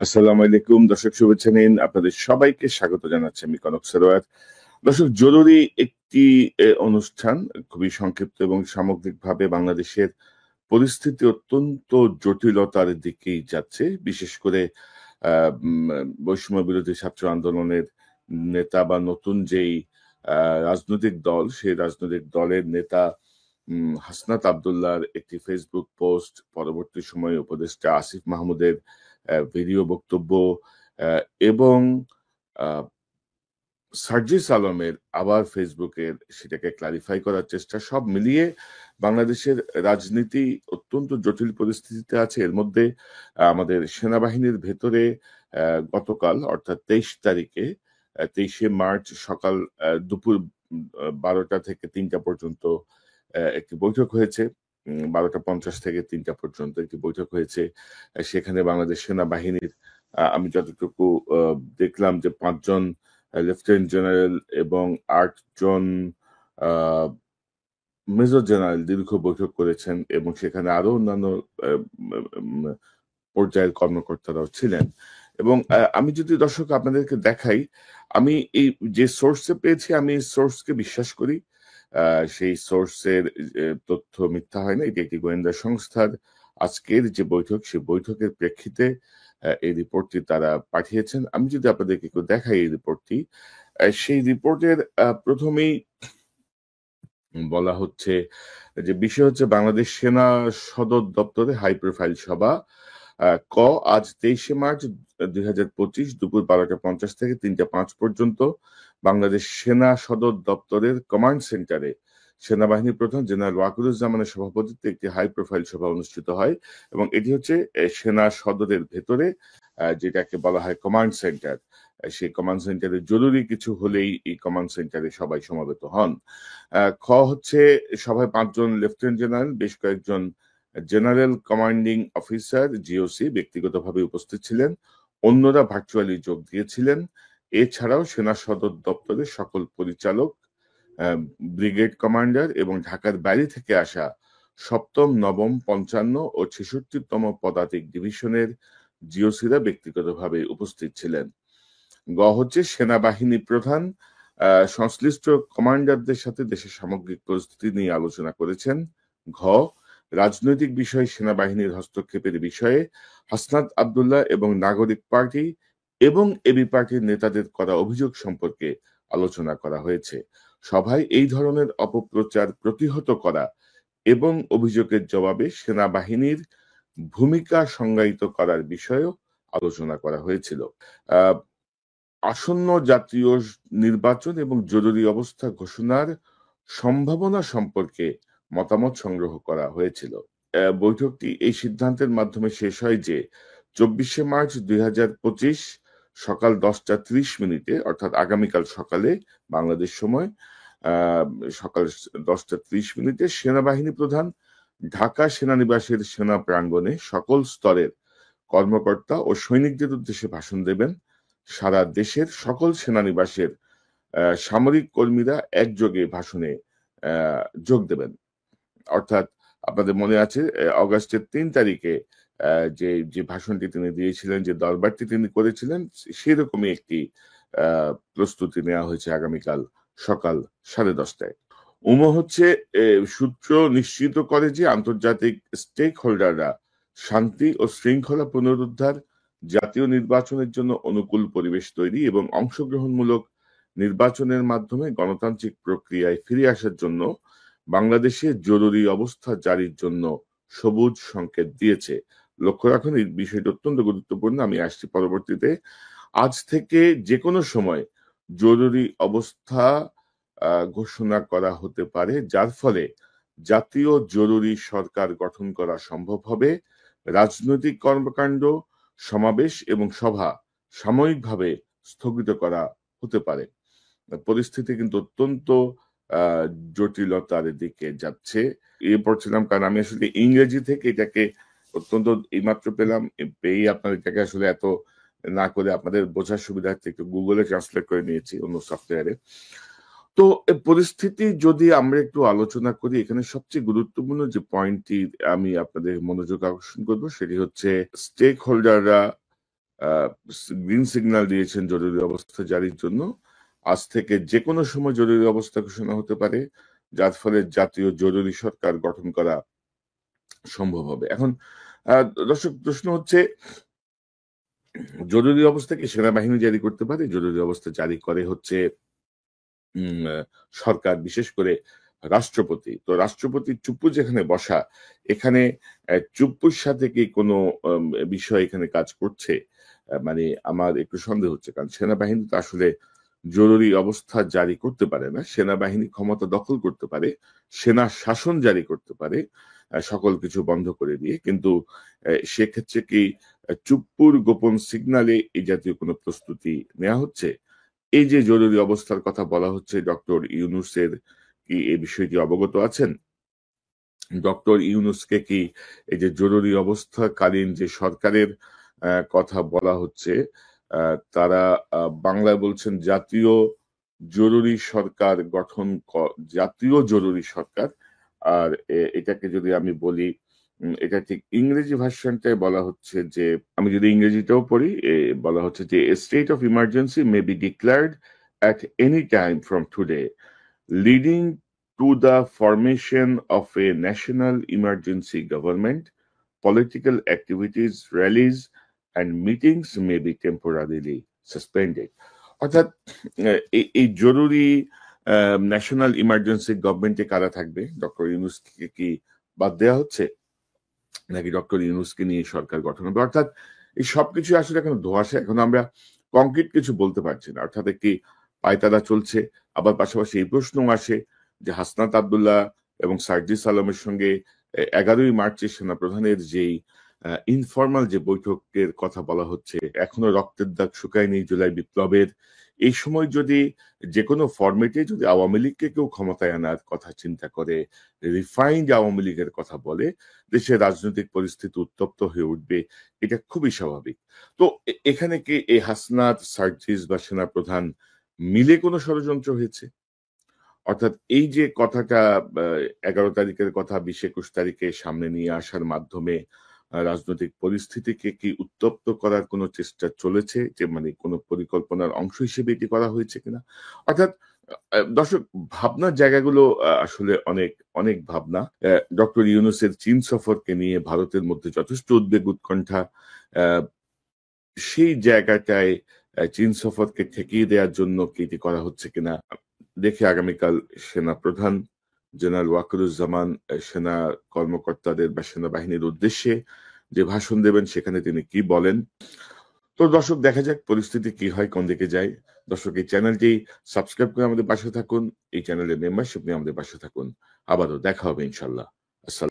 আসসালামু আলাইকুম দর্শক, শুভেচ্ছা নিন। আপনাদের সবাইকে স্বাগত জানাচ্ছি আমি কনক সরোয়ার। দর্শক, জরুরি একটি অনুষ্ঠান, খুবই সংক্ষিপ্ত এবং সামগ্রিকভাবে বাংলাদেশের পরিস্থিতি অত্যন্ত জটিলতার দিকেই যাচ্ছে। বিশেষ করে বৈষম্য বিরোধী ছাত্র আন্দোলনের নেতা বা নতুন যেই রাজনৈতিক দল, সেই রাজনৈতিক দলের নেতা হাসনাত আব্দুল্লাহর একটি ফেসবুক পোস্ট, পরবর্তী সময়ে উপদেষ্টা আসিফ মাহমুদের ভিডিও বক্তব্য, আহ, এবং আহ, সার্জিস আলমের আবার ফেসবুকের সেটাকে ক্লারিফাই করার চেষ্টা, সব মিলিয়ে বাংলাদেশের রাজনীতি অত্যন্ত জটিল পরিস্থিতিতে আছে। এর মধ্যে আমাদের সেনাবাহিনীর ভেতরে গতকাল অর্থাৎ 23 তারিখে, 23শে মার্চ সকাল দুপুর 12টা থেকে 3টা পর্যন্ত একটি বৈঠক হয়েছে। 12টা 50 থেকে 3টা পর্যন্ত একটি বৈঠক হয়েছে। সেখানে বাংলাদেশ সেনাবাহিনীর আমি যতটুকু দেখলাম যে 5জন লেফটেন্যান্ট জেনারেল এবং 8জন মেজর জেনারেল দীর্ঘ বৈঠক করেছেন, এবং সেখানে আরো অন্যান্য আহ, উম, পর্যায়ের কর্মকর্তারাও ছিলেন। এবং আমি যদি দর্শক আপনাদেরকে দেখাই, আমি এই যে সোর্সে পেয়েছি, আমি সোর্সকে বিশ্বাস করি। সেই সোর্সের তথ্য মিথ্যা হয় না। এটি একটি গোয়েন্দা সংস্থার আজকের যে বৈঠক, সেই বৈঠকের প্রেক্ষিতে এই রিপোর্টটি তারা পাঠিয়েছেন। আমি যদি আপনাদেরকে একটু দেখাই এই রিপোর্টটি, সেই রিপোর্টের প্রথমেই বলা হচ্ছে যে বিষয় হচ্ছে বাংলাদেশ সেনা সদর দপ্তরে হাই প্রোফাইল সভা। আজ 23শে মার্চ 2025 দুপুর 12টা 50 থেকে 3টা 5 পর্যন্ত বাংলাদেশ সেনা সদর দপ্তরের কমান্ড সেন্টারে সেনাবাহিনী প্রধান জেনারেল ওয়াকুরুজ্জামানের সভাপতিত্বে একটি হাই প্রোফাইল সভা অনুষ্ঠিত হয়। এবং এটি হচ্ছে সেনা সদরের ভেতরে, যেটাকে বলা হয় কমান্ড সেন্টার। সেই কমান্ড সেন্টারে জরুরি কিছু হলেই এই কমান্ড সেন্টারে সবাই সমবেত হন। হচ্ছে সভায় 5জন লেফটেন্যান্ট জেনারেল, বেশ কয়েকজন জেনারেল কমান্ডিং অফিসার জিওসি ব্যক্তিগতভাবে উপস্থিত ছিলেন। অন্যরা ভার্চুয়ালি যোগ দিয়েছিলেন। এছাড়াও সেনা সদর দপ্তরের সকল পরিচালক, ব্রিগেড কমান্ডার এবং ঢাকার বাইরে থেকে আসা 7ম, 9ম, 55 ও 66তম পদাতিক ডিভিশনের জিওসিরা ব্যক্তিগতভাবে উপস্থিত ছিলেন। হচ্ছে সেনাবাহিনী প্রধান সংশ্লিষ্ট কমান্ডারদের সাথে দেশের সামগ্রিক পরিস্থিতি নিয়ে আলোচনা করেছেন। ঘ রাজনৈতিক বিষয়ে সেনাবাহিনীর হস্তক্ষেপের বিষয়ে হাসনাত আব্দুল্লাহ এবং নাগরিক পার্টি এবং এবি পার্টির নেতাদের করা অভিযোগ সম্পর্কে আলোচনা করা হয়েছে। সভায় এই ধরনের অপপ্রচার প্রতিহত করা এবং অভিযোগের জবাবে সেনাবাহিনীর ভূমিকা সংজ্ঞায়িত করার বিষয়েও আলোচনা করা হয়েছিল। আহ আসন্ন জাতীয় নির্বাচন এবং জরুরি অবস্থা ঘোষণার সম্ভাবনা সম্পর্কে মতামত সংগ্রহ করা হয়েছিল। বৈঠকটি এই সিদ্ধান্তের মাধ্যমে শেষ হয় যে 24শে মার্চ 2025 সকাল 10টা 30 মিনিটে, অর্থাৎ আগামীকাল সকালে বাংলাদেশ সময় আহ সকাল 10টা 30 মিনিটে সেনাবাহিনী প্রধান ঢাকা সেনানিবাসের সেনা প্রাঙ্গণে সকল স্তরের কর্মকর্তা ও সৈনিকদের উদ্দেশ্যে ভাষণ দেবেন। সারা দেশের সকল সেনানিবাসের সামরিক কর্মীরা একযোগে ভাষণে যোগ দেবেন। অর্থাৎ আপনাদের মনে আছে অগাস্টের 3 তারিখে যে যে ভাষণটি তিনি দিয়েছিলেন, যে দরবারটি তিনি করেছিলেন, সেরকমই একটি প্রস্তুতি নেওয়া হয়েছে আগামীকাল সকাল 10:30টায়। হচ্ছে সূত্র নিশ্চিত করে যে আন্তর্জাতিক স্টেক হোল্ডাররা শান্তি ও শৃঙ্খলা পুনরুদ্ধার, জাতীয় নির্বাচনের জন্য অনুকূল পরিবেশ তৈরি এবং অংশগ্রহণমূলক নির্বাচনের মাধ্যমে গণতান্ত্রিক প্রক্রিয়ায় ফিরে আসার জন্য বাংলাদেশে জরুরি অবস্থা জারির জন্য সবুজ সংকেত দিয়েছে। লক্ষ্য রাখুন, এই বিষয়টি অত্যন্ত গুরুত্বপূর্ণ। আমি আসছি পরবর্তীতে। আজ থেকে যে কোনো সময় জরুরি অবস্থা ঘোষণা করা হতে পারে, যার ফলে জাতীয় জরুরি সরকার গঠন করা সম্ভব হবে। রাজনৈতিক কর্মকাণ্ড, সমাবেশ এবং সভা সাময়িকভাবে স্থগিত করা হতে পারে। পরিস্থিতি কিন্তু অত্যন্ত আহ জটিলতার দিকে যাচ্ছে। পড়ছিলাম, কারণ আমি আসলে ইংরেজি থেকে এটাকে অত্যন্ত এইমাত্র পেলাম, পেয়ে আপনার এটাকে আসলে এত না করে আপনাদের বোঝার সুবিধার্থে একটু গুগলে ট্রান্সলেট করে নিয়েছি অন্য সফটওয়্যারে। তো পরিস্থিতি যদি আমরা একটু আলোচনা করি, এখানে সবচেয়ে গুরুত্বপূর্ণ যে পয়েন্টটি আমি আপনাদের মনোযোগ আকর্ষণ করব, সেটি হচ্ছে স্টেক হোল্ডাররা গ্রিন সিগন্যাল দিয়েছেন জরুরি অবস্থা জারির জন্য। আজ থেকে যে কোনো সময় জরুরি অবস্থা ঘোষণা হতে পারে, যার ফলে জাতীয় জরুরি সরকার গঠন করা সম্ভব হবে। এখন দর্শক, প্রশ্ন হচ্ছে, জরুরি অবস্থা কি সেনাবাহিনী জারি করতে পারে? জরুরি অবস্থা জারি করে হচ্ছে সরকার, বিশেষ করে রাষ্ট্রপতি। তো রাষ্ট্রপতির চুপ্পু যেখানে বসা, এখানে চুপ্পুর সাথে কি কোনো বিষয় এখানে কাজ করছে? মানে আমার একটু সন্দেহ হচ্ছে, কারণ সেনাবাহিনী তো আসলে জরুরি অবস্থা জারি করতে পারে না। সেনাবাহিনী ক্ষমতা দখল করতে পারে, সেনা শাসন জারি করতে পারে সকল কিছু বন্ধ করে দিয়ে। কিন্তু সেক্ষেত্রে কি চুপ্পুর গোপন সিগনালে এই জাতীয় কোনো প্রস্তুতি নেওয়া হচ্ছে? এই যে জরুরি অবস্থার কথা বলা হচ্ছে, ডক্টর ইউনূসের কি এই বিষয়টি অবগত আছেন? ডক্টর ইউনূসকে কি এই যে জরুরি অবস্থাকালীন যে সরকারের কথা বলা হচ্ছে, তারা বাংলায় বলছেন জাতীয় জরুরি সরকার গঠন, জাতীয় জরুরি সরকার। আর এটাকে যদি আমি বলি, এটা ঠিক ইংরেজি ভার্সনটায় বলা হচ্ছে যে, আমি যদি ইংরেজিটাও পড়ি, বলা হচ্ছে যে state of emergency may be declared at any time from today, leading to the formation of a national emergency government. Political activities, rallies, and meetings may be temporarily suspended. অর্থাৎ এই জরুরি ন্যাশনাল ইমার্জেন্সি গভর্নমেন্টে কারা থাকবে? Doctor ইউনূসকে কি বাদ দেওয়া হচ্ছে, নাকি ডক্টর ইউনূসকে নিয়ে সরকার গঠন হবে? অর্থাৎ এই সবকিছু আসলে এখন ধোঁয়াশা, এখন আমরা কংক্রিট কিছু বলতে পারছি না। অর্থাৎ একটি পায়তারা চলছে। আবার পাশাপাশি এই প্রশ্নও আসে যে হাসনাত আব্দুল্লাহ এবং সার্জিস আলমের সঙ্গে 11ই মার্চে সেনাপ্রধানের যেই ইনফরমাল যে বৈঠকের কথা বলা হচ্ছে, এখনো রক্তের দাগ শুকায়নি জুলাই বিপ্লবের। এই সময় যদি যে কোনো ফরম্যাটে যদি আওয়ামী লীগকে কেউ ক্ষমতায় আনার কথা চিন্তা করে, রিফাইন্ড আওয়ামী লীগের কথা বলে, দেশের রাজনৈতিক পরিস্থিতি উত্তপ্ত হয়ে উঠবে, এটা খুবই স্বাভাবিক। তো এখানে কি এই হাসনাত, সার্জিস বা সেনাপ্রধান মিলে কোনো ষড়যন্ত্র হয়েছে? অর্থাৎ এই যে কথাটা 11 তারিখের কথা 20-21 তারিখে সামনে নিয়ে আসার মাধ্যমে রাজনৈতিক পরিস্থিতিকে কি উত্তপ্ত করার কোনো চেষ্টা চলেছে, যে মানে কোনো পরিকল্পনার অংশ হিসেবে এটি করা হয়েছে কিনা? অর্থাৎ দর্শক, ভাবনার জায়গাগুলো আসলে অনেক অনেক ভাবনা। ডক্টর ইউনূসের চীন সফরকে নিয়ে ভারতের মধ্যে যথেষ্ট উদ্বেগ উৎকণ্ঠা। সেই জায়গাটায় চীন সফরকে ঠেকিয়ে দেওয়ার জন্য কি এটি করা হচ্ছে কিনা দেখে আগামীকাল সেনাপ্রধান জেনারেল ওয়াকারুজ্জামান সেনা কর্মকর্তাদের বা সেনাবাহিনীর উদ্দেশ্যে যে ভাষণ দেবেন, সেখানে তিনি কি বলেন। তো দর্শক, দেখা যাক পরিস্থিতি কি হয়, কোন দিকে যায়। দর্শক, এই চ্যানেলটি সাবস্ক্রাইব করে আমাদের পাশে থাকুন, এই চ্যানেলের মেম্বারশিপ নিয়ে আমাদের পাশে থাকুন। আবারও দেখা হবে ইনশাল্লাহ। আসসালাম।